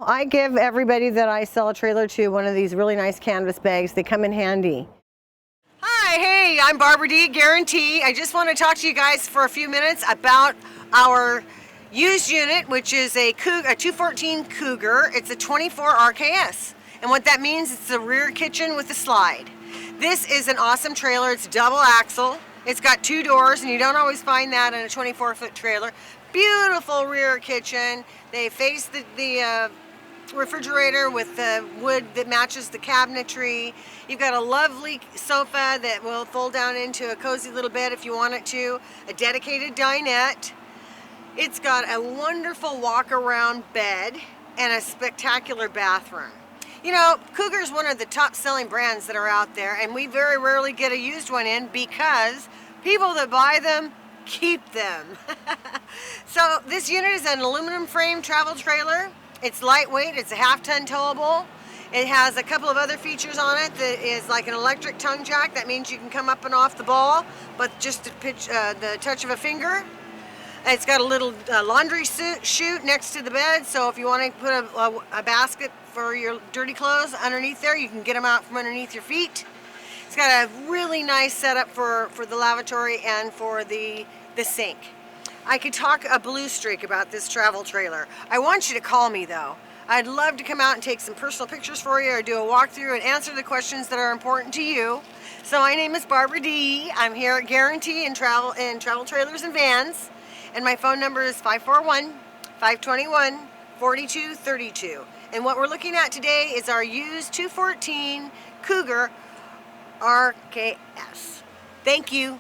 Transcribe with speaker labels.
Speaker 1: I give everybody that I sell a trailer to one of these really nice canvas bags. They come in handy. Hi, hey, I'm Barbara.Balcom, Guaranty. I just want to talk to you guys for a few minutes about our used unit, which is a 214 Cougar. It's a 24 RKS. And what that means, it's a rear kitchen with a slide. This is an awesome trailer. It's double axle. It's got 2 doors, and you don't always find that in a 24-foot trailer. Beautiful rear kitchen. They face the refrigerator with the wood that matches the cabinetry. You've got a lovely sofa that will fold down into a cozy little bed if you want it to. A dedicated dinette. It's got a wonderful walk-around bed and a spectacular bathroom. You know, Cougar is one of the top-selling brands that are out there, and we very rarely get a used one in because people that buy them keep them. So this unit is an aluminum frame travel trailer. It's lightweight, it's a half-ton towable. It has a couple of other features on it that is like an electric tongue jack. That means you can come up and off the ball, but just to pitch the touch of a finger. It's got a little laundry chute next to the bed, so if you want to put a basket for your dirty clothes underneath there, you can get them out from underneath your feet. It's got a really nice setup for the lavatory and for the sink. I could talk a blue streak about this travel trailer. I want you to call me though. I'd love to come out and take some personal pictures for you or do a walkthrough and answer the questions that are important to you. So my name is Barbara D. I'm here at Guaranty in travel trailers and vans. And my phone number is 541-521-4232. And what we're looking at today is our used 214 Cougar RKS. Thank you.